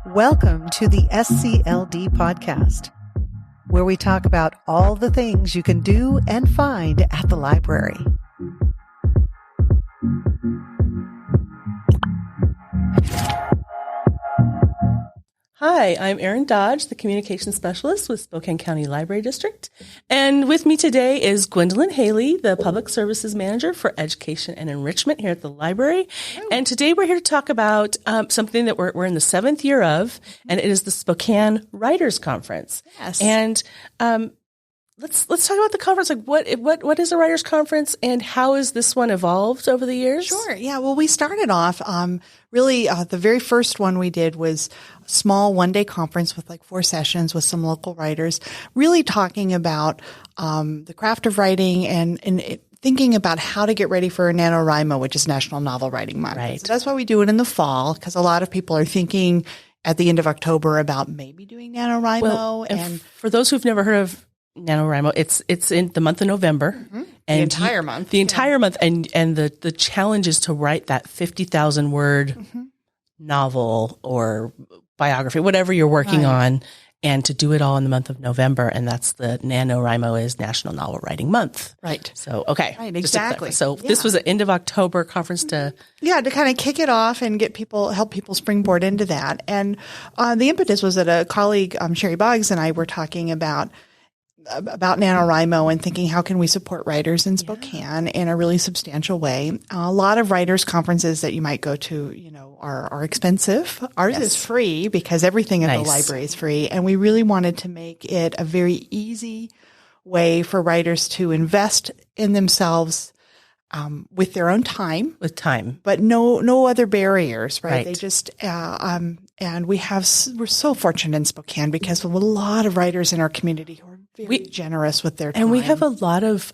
Welcome to the SCLD podcast, where we talk about all the things you can do and find at the library. Hi, I'm Erin Dodge, the Communications Specialist with Spokane County Library District. And with me today is Gwendolyn Haley, the Public Services Manager for Education and Enrichment here at the library. Oh. And today we're here to talk about something that we're in the 7th year of, and it is the Spokane Writers Conference. Yes. And let's talk about the conference. Like what is a Writers Conference, and how has this one evolved over the years? Sure. Yeah. Well, we started off the very first one we did was a small one-day conference with like 4 sessions with some local writers, really talking about the craft of writing and thinking about how to get ready for NaNoWriMo, which is National Novel Writing Month. Right. So that's why we do it in the fall, because a lot of people are thinking at the end of October about maybe doing NaNoWriMo. Well, and for those who've never heard of NaNoWriMo, it's in the month of November. Mm-hmm. And the entire month. The entire month. And the challenge is to write that 50,000 word novel or biography, whatever you're working on, and to do it all in the month of November. And that's the NaNoWriMo is National Novel Writing Month. Right. So, okay. Right, exactly. So this was an end of October conference to kind of kick it off and help people springboard into that. And the impetus was that a colleague, Sherry Boggs, and I were talking about NaNoWriMo and thinking, how can we support writers in Spokane in a really substantial way? A lot of writers conferences that you might go to, are expensive. Ours is free because everything at the library is free. And we really wanted to make it a very easy way for writers to invest in themselves with their own time. But no other barriers, right? They just, and we're so fortunate in Spokane because we have a lot of writers in our community who are very generous with their time. And we have a lot of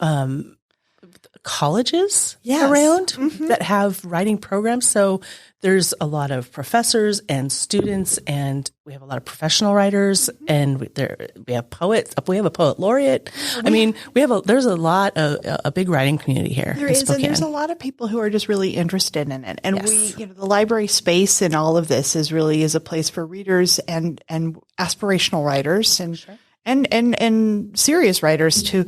colleges around that have writing programs. So there's a lot of professors and students, and we have a lot of professional writers, and we have poets. We have a poet laureate. I mean, there's a big writing community here. There is, and there's a lot of people who are just really interested in it. And the library space in all of this is a place for readers and aspirational writers and serious writers to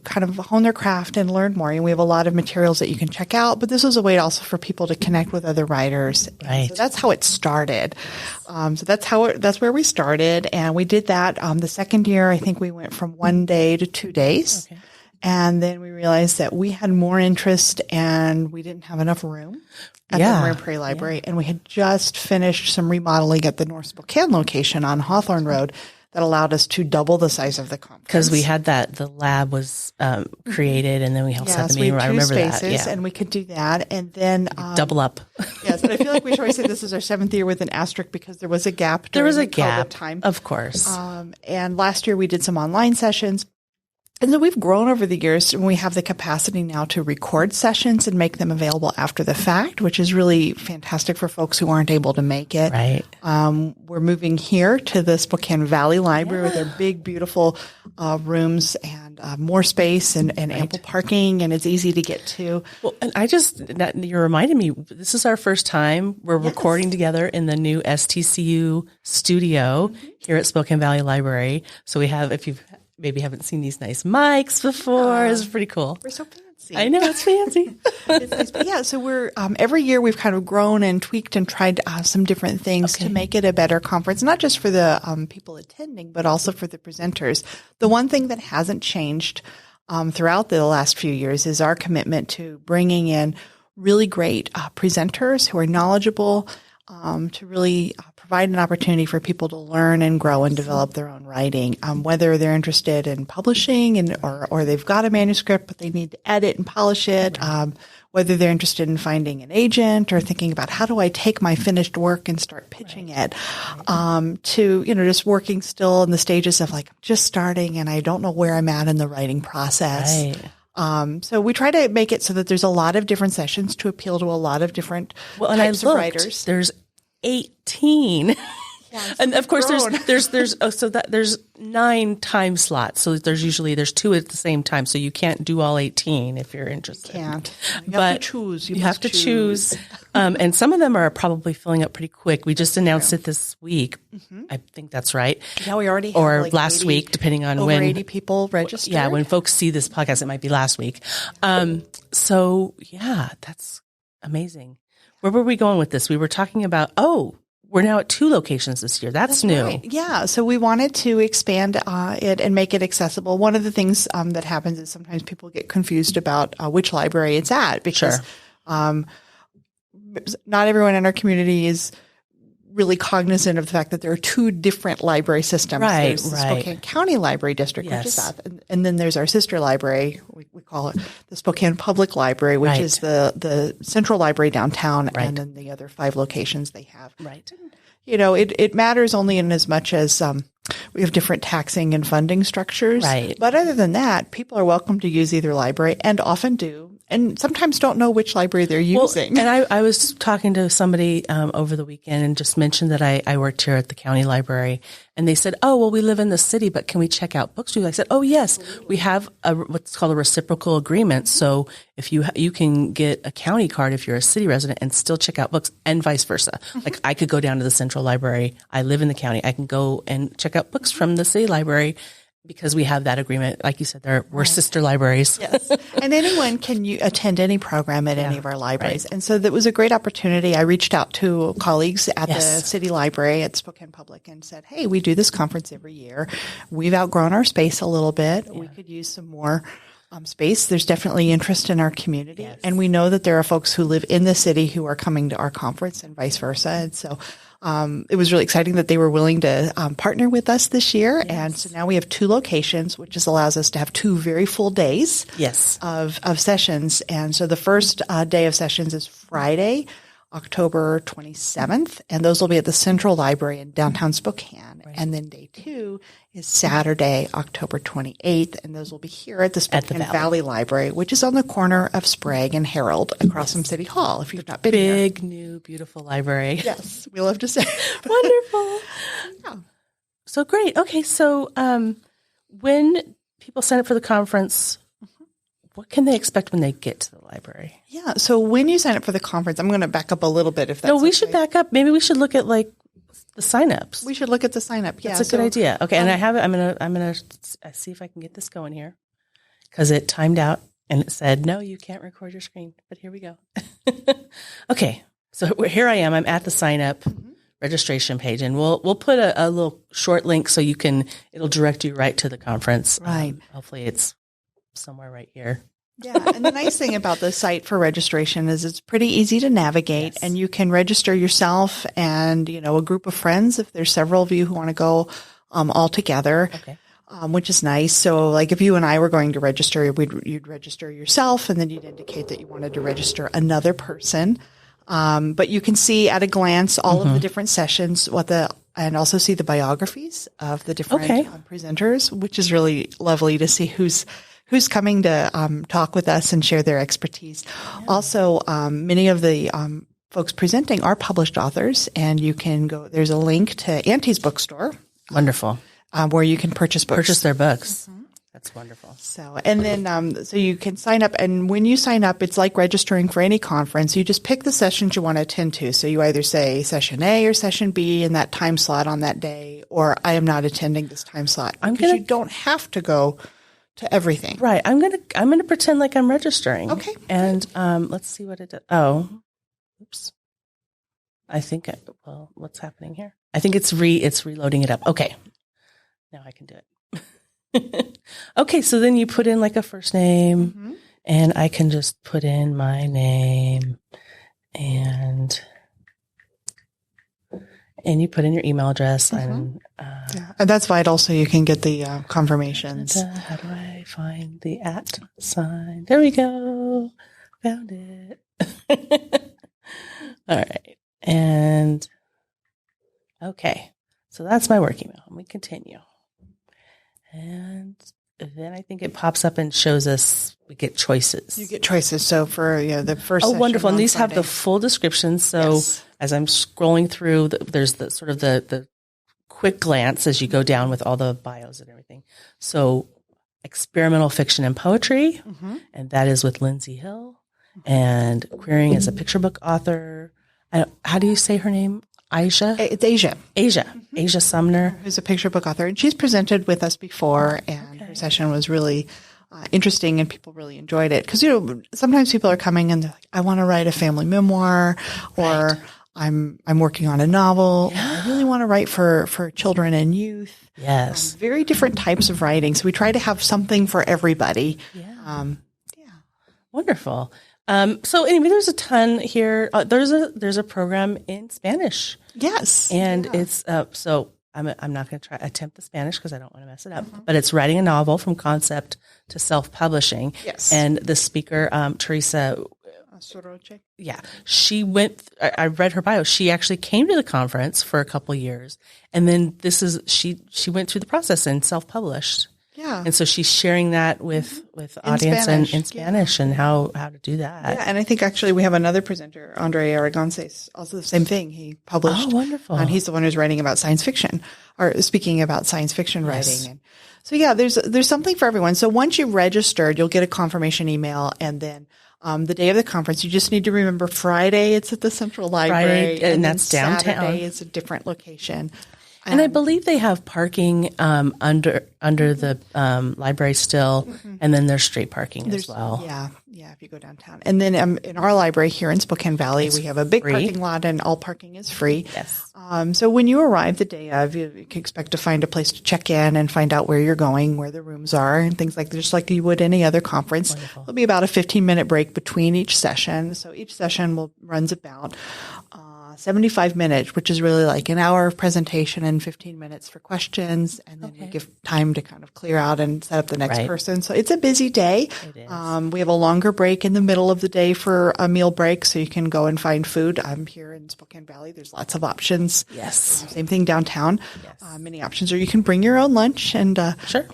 kind of hone their craft and learn more. And we have a lot of materials that you can check out, but this was a way also for people to connect with other writers. Right. So that's how it started. So that's where we started. And we did that. The second year, I think we went from 1 day to 2 days. Okay. And then we realized that we had more interest and we didn't have enough room at the Marine Prairie Library. And we had just finished some remodeling at the North Spokane location on Hawthorne Road that allowed us to double the size of the conference. Because we had the lab was created, and then we also had the meeting room. I remember spaces, that. And we could do that. And then double up. Yes, but I feel like we should always say this is our 7th year with an asterisk because there was a gap during the COVID time. Of course. And last year we did some online sessions. And so we've grown over the years, and we have the capacity now to record sessions and make them available after the fact, which is really fantastic for folks who aren't able to make it. Right. We're moving here to the Spokane Valley Library with their big, beautiful rooms and more space and ample parking, and it's easy to get to. Well, and you're reminding me, this is our first time we're recording together in the new STCU studio here at Spokane Valley Library. So we have, if you've maybe haven't seen these nice mics before. It's pretty cool. We're so fancy. I know, it's fancy. It's nice. But so we're every year we've kind of grown and tweaked and tried some different things to make it a better conference, not just for the people attending, but also for the presenters. The one thing that hasn't changed throughout the last few years is our commitment to bringing in really great presenters who are knowledgeable, to really provide an opportunity for people to learn and grow and develop their own writing, whether they're interested in publishing or they've got a manuscript but they need to edit and polish it, whether they're interested in finding an agent or thinking about how do I take my finished work and start pitching it, to, just working still in the stages of like, I'm just starting and I don't know where I'm at in the writing process. Right. So we try to make it so that there's a lot of different sessions to appeal to a lot of different types of writers. There's 18 And of course, there's 9 time slots. So there's 2 at the same time. So you can't do all 18 if you're interested. You can't. You have to choose. You have to choose. And some of them are probably filling up pretty quick. We just announced it this week. Mm-hmm. I think that's right. Yeah, we already have or last week, depending on over when 80 people registered. Yeah, when folks see this podcast, it might be last week. So yeah, that's amazing. Where were we going with this? We were talking about, we're now at 2 locations this year. That's new. Right. Yeah. So we wanted to expand it and make it accessible. One of the things that happens is sometimes people get confused about which library it's at because not everyone in our community is really cognizant of the fact that there are 2 different library systems. Right, there's the Spokane County Library District, which is that, and then there's our sister library. We call it the Spokane Public Library, which is the central library downtown, and then the other 5 locations they have. Right. You know, it matters only in as much as we have different taxing and funding structures. Right. But other than that, people are welcome to use either library and often do. And sometimes don't know which library they're using. And I was talking to somebody over the weekend and just mentioned that I worked here at the county library. And they said, we live in the city, but can we check out books? I said, yes, we have what's called a reciprocal agreement. So if you can get a county card if you're a city resident and still check out books and vice versa. Like I could go down to the central library. I live in the county. I can go and check out books from the city library. Because we have that agreement, like you said, we're sister libraries. Yes, and anyone can attend any program at any of our libraries. And so that was a great opportunity. I reached out to colleagues at the city library at Spokane Public and said, hey, we do this conference every year. We've outgrown our space a little bit. We could use some more space. There's definitely interest in our community. Yes. And we know that there are folks who live in the city who are coming to our conference and vice versa. And so it was really exciting that they were willing to partner with us this year. Yes. And so now we have 2 locations, which just allows us to have 2 very full days of sessions. And so the first day of sessions is Friday, October 27th, and those will be at the Central Library in downtown Spokane. Right. And then day 2 is Saturday, October 28th, and those will be here at the Spokane Valley Library, which is on the corner of Sprague and Herald across from City Hall, if you've not been here. Big, new, beautiful library. Yes, we love to say. Wonderful. Yeah. So great. Okay, so when people sign up for the conference, what can they expect when they get to the library? Yeah. So when you sign up for the conference, I'm going to back up a little bit if that's we should back up. Maybe we should look at the signups. We should look at the signup. Yeah. That's a good idea. Okay. And I have it. I'm going to see if I can get this going here because it timed out and it said, no, you can't record your screen, but here we go. Okay. So here I am. I'm at the sign up registration page and we'll put a little short link so it'll direct you right to the conference. Right. Hopefully it's somewhere right here. Yeah. And the nice thing about the site for registration is it's pretty easy to navigate and you can register yourself and, a group of friends if there's several of you who want to go all together, which is nice. So like if you and I were going to register, you'd register yourself and then you'd indicate that you wanted to register another person. But you can see at a glance all of the different sessions, and also see the biographies of the different presenters, which is really lovely to see who's coming to talk with us and share their expertise. Yeah. Also, many of the folks presenting are published authors, and you can go. There's a link to Auntie's bookstore. Wonderful. Where you can purchase their books. Mm-hmm. That's wonderful. So, and then, so you can sign up, and when you sign up, it's like registering for any conference. You just pick the sessions you want to attend to. So you either say session A or session B in that time slot on that day, or I am not attending this time slot. Because you don't have to go to everything. Right. I'm gonna pretend like I'm registering. Okay. And let's see what it does. Oh, oops. I think what's happening here? I think it's reloading it up. Okay. Now I can do it. Okay, so then you put in like a first name and I can just put in my name and you put in your email address and that's vital so you can get the confirmations. How do I find the @ sign? There we go. Found it. All right. And okay. So that's my work email. Let me continue. And then I think it pops up and shows us we get choices. You get choices. So for the first session wonderful. And these Friday. have the full description. So as I'm scrolling through, there's the sort of the quick glance as you go down with all the bios and everything. So experimental fiction and poetry, and that is with Lindsay Hill, and querying as a picture book author. How do you say her name? Aisha? It's Asia. Asia Sumner. Who's a picture book author. And she's presented with us before, and her session was really interesting, and people really enjoyed it. Because, sometimes people are coming and they're like, I want to write a family memoir, or I'm working on a novel. Yeah. I really want to write for children and youth. Yes. Very different types of writing. So we try to have something for everybody. Yeah. Wonderful. So anyway, there's a ton here. There's a program in Spanish. Yes. And it's, so I'm not going to attempt the Spanish because I don't want to mess it up, but it's writing a novel from concept to self-publishing. Yes. And the speaker, Teresa, Soroche. Yeah. She I read her bio. She actually came to the conference for a couple of years. And then she went through the process and self-published. Yeah. And so she's sharing that with audience in Spanish and how to do that. Yeah. And I think actually we have another presenter, Andre Aragonces, also the same thing. He published. Oh, wonderful. And he's the one who's writing about science fiction, or speaking about science fiction writing. And so yeah, there's something for everyone. So once you've registered, you'll get a confirmation email, and then the day of the conference, you just need to remember Friday it's at the Central Library, and that's downtown. Saturday it's a different location. And I believe they have parking under the library still, and then there's street parking as well. Yeah, if you go downtown. And then in our library here in Spokane Valley, we have a big parking lot, and all parking is free. Yes. So when you arrive the day of, you can expect to find a place to check in and find out where you're going, where the rooms are, and things like that, just like you would any other conference. Wonderful. There'll be about a 15-minute break between each session. So each session runs about 75 minutes, which is really like an hour of presentation and 15 minutes for questions. And then we give time to kind of clear out and set up the next person. So it's a busy day. It is. We have a longer break in the middle of the day for a meal break, so you can go and find food. I'm here in Spokane Valley. There's lots of options. Yes. Same thing downtown. Yes. Many options. Or you can bring your own lunch and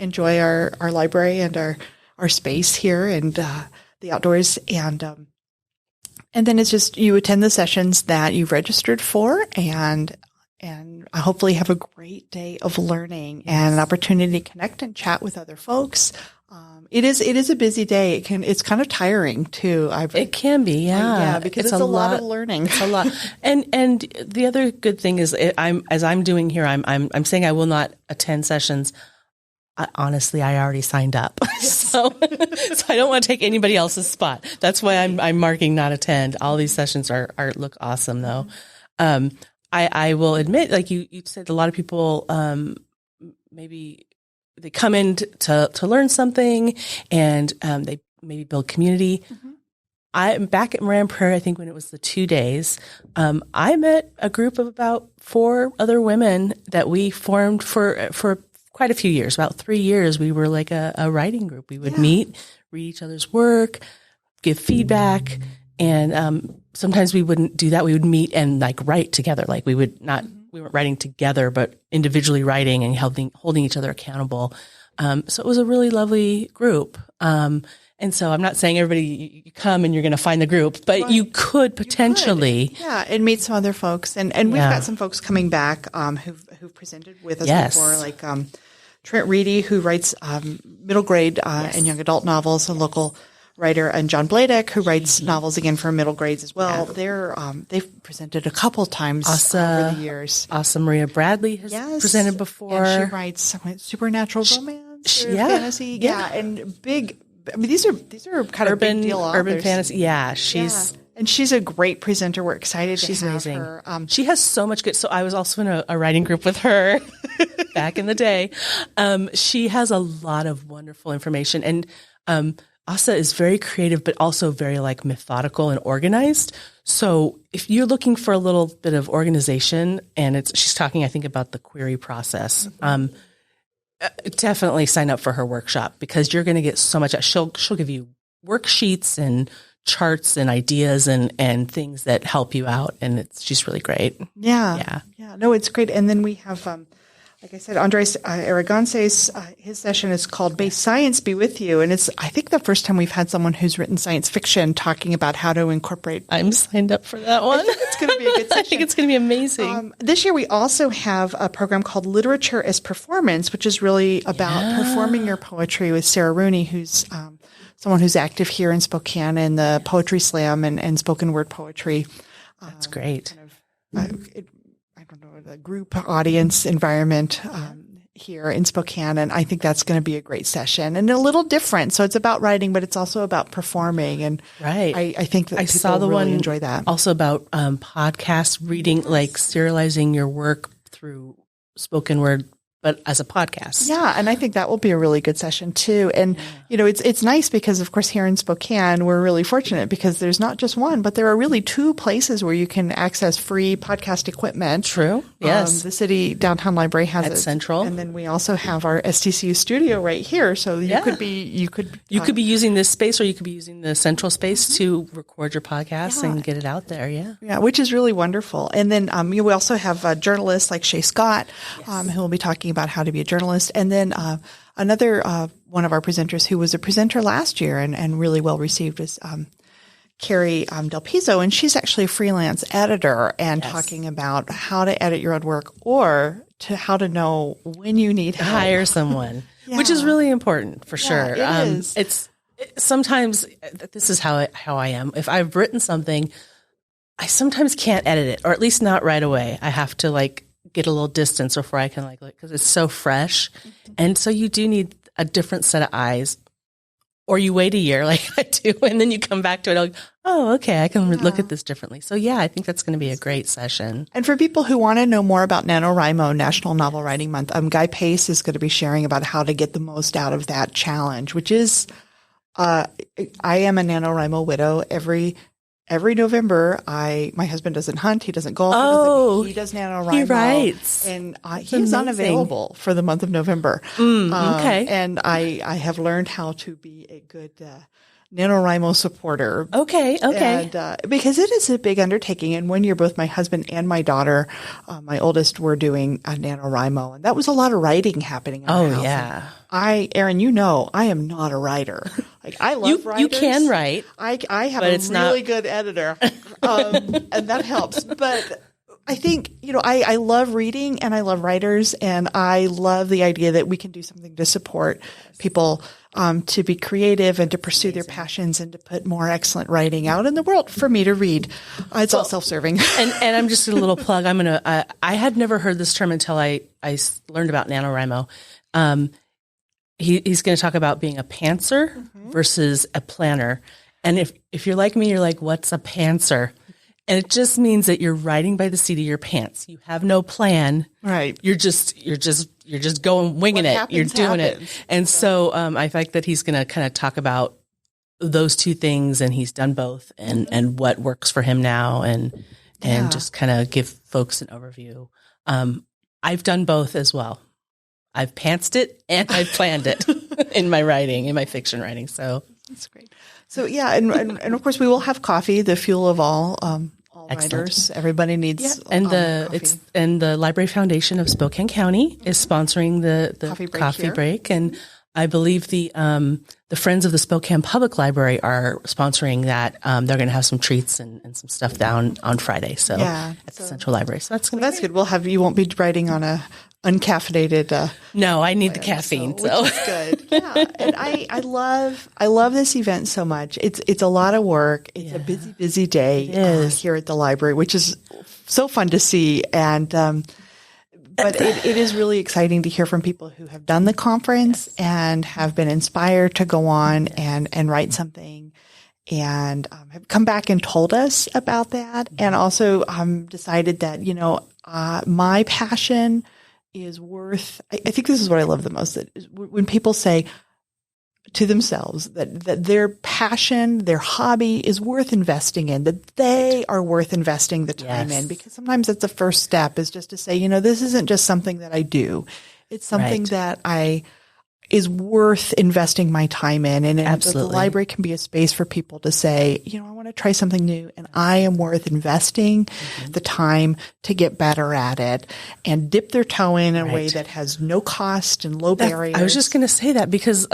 enjoy our library and our space here and the outdoors. And then it's just you attend the sessions that you've registered for, and hopefully have a great day of learning and an opportunity to connect and chat with other folks. It is a busy day. It's kind of tiring too. It can be, yeah. Because it's a lot of learning. It's a lot. And the other good thing is as I'm doing here, I'm saying I will not attend sessions. Honestly, I already signed up, so I don't want to take anybody else's spot. That's why I'm marking not attend. All these sessions look awesome though. I will admit, like you said, a lot of people maybe they come in to learn something, and they maybe build community. I'm back at Moran Prairie. I think when it was the 2 days, I met a group of about 4 other women that we formed for quite a few years, about 3 years. We were like a writing group. We would meet, read each other's work, give feedback. And sometimes we wouldn't do that. We would meet and like write together. Like we weren't writing together, but individually writing and holding each other accountable. So it was a really lovely group. And so I'm not saying everybody, you come and you're going to find the group, but you could potentially. Yeah, and meet some other folks. And we've got some folks coming back who've presented with us before, like Trent Reedy, who writes middle grade and young adult novels, a local writer, and John Bladek, who writes novels again for middle grades as well. They've presented a couple times over the years. Maria Bradley has presented before. And she writes supernatural romance, fantasy, and big. I mean, these are kind of big deal authors. Urban fantasy. Yeah, and she's a great presenter. We're excited to have amazing. her. She has so much good. So I was also in a writing group with her back in the day. She has a lot of wonderful information, and Asa is very creative, but also very like methodical and organized. So if you're looking for a little bit of organization, and she's talking, I think, about the query process. Definitely sign up for her workshop, because you're going to get so much. She'll give you worksheets and charts and ideas and things that help you out. And she's really great. Yeah. No, it's great. And then we have, like I said, Andres Aragonce's his session is called "May Science Be With You," and it's I think the first time we've had someone who's written science fiction talking about how to incorporate. I'm signed up for that one. I think it's going to be a good session. I think it's going to be amazing. This year we also have a program called Literature as Performance, which is really about performing your poetry with Sarah Rooney, who's someone who's active here in Spokane in the Poetry Slam and spoken word poetry. That's great. I don't know, the group audience environment here in Spokane. And I think that's going to be a great session and a little different. So it's about writing, but it's also about performing. And right. I think that I saw the really one enjoy that. Also about podcast reading, like serializing your work through spoken word, but as a podcast. Yeah. And I think that will be a really good session too. And, you know, it's nice because of course here in Spokane, we're really fortunate because there's not just one, but there are really two places where you can access free podcast equipment. True. Yes. The city downtown library has at it. Central. And then we also have our STCU studio right here. So you could be using this space or you could be using the central space to record your podcast and get it out there. Yeah. Yeah. Which is really wonderful. And then, we also have journalists like Shay Scott, who will be talking about how to be a journalist. And then another one of our presenters who was a presenter last year and really well received was Carrie Del Pizzo, and she's actually a freelance editor and talking about how to edit your own work or to how to know when you need help. Hire someone, which is really important for sure. It is. It's sometimes this is how I am. If I've written something, I sometimes can't edit it, or at least not right away. I have to get a little distance before I can because it's so fresh. And so you do need a different set of eyes, or you wait a year like I do. And then you come back to it. Like, oh, okay. I can look at this differently. So yeah, I think that's going to be a great session. And for people who want to know more about NaNoWriMo, National Novel Writing Month, Guy Pace is going to be sharing about how to get the most out of that challenge, which is, I am a NaNoWriMo widow. Every November, my husband doesn't hunt. He doesn't golf. He does NaNoWriMo. He writes. And he's unavailable for the month of November. Okay. And I have learned how to be a good NaNoWriMo supporter. Okay. And, because it is a big undertaking. And one year, both my husband and my daughter, my oldest, were doing a NaNoWriMo. And that was a lot of writing happening in our house. Yeah. Erin, I am not a writer. I love writers. You can write. I have a really good editor. And that helps. But I think, I love reading and I love writers and I love the idea that we can do something to support people to be creative and to pursue their passions and to put more excellent writing out in the world for me to read. It's all self-serving. And I'm just a little plug. I had never heard this term until I learned about NaNoWriMo. He's going to talk about being a pantser versus a planner. And if you're like me, you're like, what's a pantser? And it just means that you're riding by the seat of your pants. You have no plan. Right. You're just going, winging it. You're doing it. And so, I think that he's going to kind of talk about those two things, and he's done both and what works for him now and just kind of give folks an overview. I've done both as well. I've pantsed it and I've planned it in my writing, in my fiction writing. So that's great. So yeah, and of course we will have coffee, the fuel of all writers. Everybody needs coffee. And the Library Foundation of Spokane County is sponsoring the coffee break, and I believe the Friends of the Spokane Public Library are sponsoring that. They're going to have some treats and some stuff down on Friday. So at the Central Library. So that's good. You won't be writing on a uncafeinated. No, I need the caffeine. Which is good. Yeah, and I love this event so much. It's a lot of work. It's a busy day here at the library, which is so fun to see. And but it is really exciting to hear from people who have done the conference and have been inspired to go on and write something. And have come back and told us about that, and also decided that my passion is worth. I think this is what I love the most. That is when people say to themselves that their passion, their hobby is worth investing in, that they are worth investing the time in, because sometimes that's the first step, is just to say, this isn't just something that I do. It's something that I is worth investing my time in. And Absolutely. the library can be a space for people to say, I want to try something new and I am worth investing the time to get better at it and dip their toe in a way that has no cost and low barriers. I was just going to say that because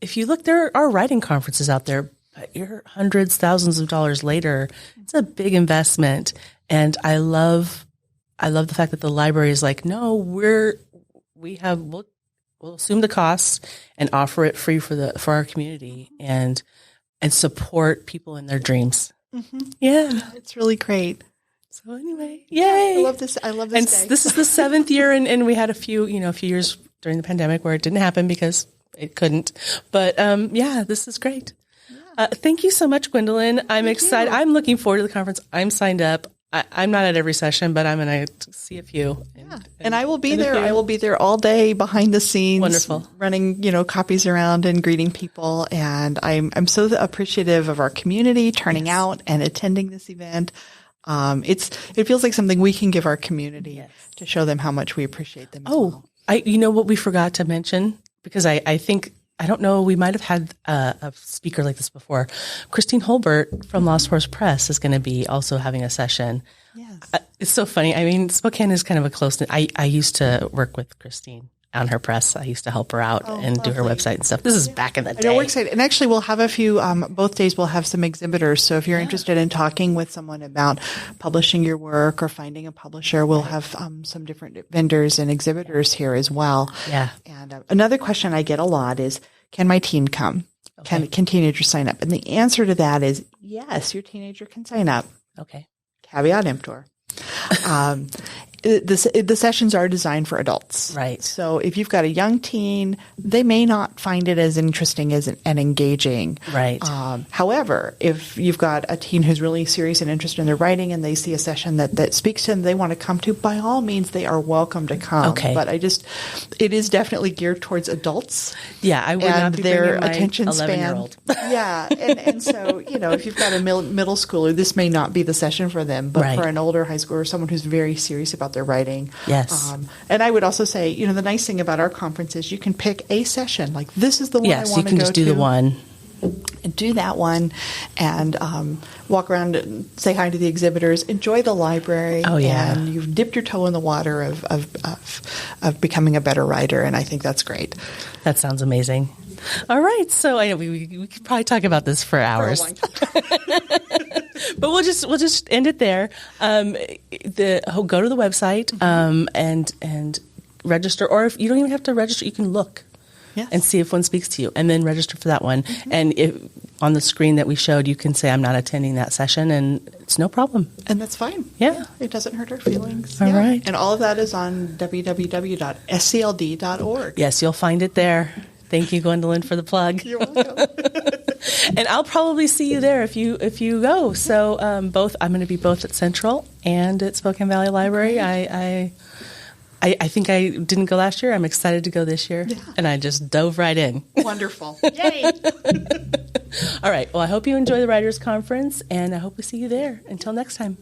if you look, there are writing conferences out there, but you're hundreds, thousands of dollars later. It's a big investment. And I love the fact that the library is like, no, we'll assume the costs and offer it free for our community and support people in their dreams. Mm-hmm. Yeah. It's really great. So anyway, yay. I love this. I love this day. This is the 7th year and we had a few years during the pandemic where it didn't happen because it couldn't. But this is great. Yeah. Thank you so much, Gwendolyn. I'm excited. I'm looking forward to the conference. I'm signed up. I'm not at every session, but I'm going to see a few. And I will be there. I will be there all day behind the scenes. Wonderful. Running, copies around and greeting people. And I'm so appreciative of our community turning out and attending this event. It feels like something we can give our community to show them how much we appreciate them. What we forgot to mention, because I think, I don't know, we might have had a speaker like this before. Christine Holbert from Lost Horse Press is going to be also having a session. Yes. It's so funny. I mean, Spokane is kind of a close-knit. I used to work with Christine on her press. I used to help her out and do her website and stuff. This is back in the day. I know, we're excited. And actually, we'll have a few, both days we'll have some exhibitors. So if you're interested in talking with someone about publishing your work or finding a publisher, we'll have some different vendors and exhibitors here as well. Yeah. And another question I get a lot is, can my teen come? Can teenagers sign up? And the answer to that is yes, your teenager can sign up. Okay. Caveat emptor. The sessions are designed for adults. Right. So if you've got a young teen, they may not find it as interesting and engaging. Right. However, if you've got a teen who's really serious and interested in their writing and they see a session that speaks to them, they want to come to, by all means, they are welcome to come. Okay. But it is definitely geared towards adults. Yeah, I would not be their bringing my attention 11-year-old. span. Yeah. And so, if you've got a middle schooler, this may not be the session for them. But for an older high schooler, someone who's very serious about their writing. Yes. And I would also say, the nice thing about our conference is you can pick a session. Like, this is the one I want to go to. Yes, you can just do the one. And do that one and walk around and say hi to the exhibitors, enjoy the library. Oh, yeah. And you've dipped your toe in the water of becoming a better writer. And I think that's great. That sounds amazing. All right. So I know we could probably talk about this for hours. But we'll just end it there. Go to the website and register, or if you don't even have to register, you can look and see if one speaks to you, and then register for that one. Mm-hmm. And if on the screen that we showed, you can say, "I'm not attending that session," and it's no problem. And that's fine. Yeah, it doesn't hurt our feelings. All right. And all of that is on www.scld.org. Yes, you'll find it there. Thank you, Gwendolyn, for the plug. You're welcome. And I'll probably see you there if you go. So I'm going to be both at Central and at Spokane Valley Library. I think I didn't go last year. I'm excited to go this year. Yeah. And I just dove right in. Wonderful. Yay. All right. Well, I hope you enjoy the Writers Conference, and I hope we see you there. Until next time.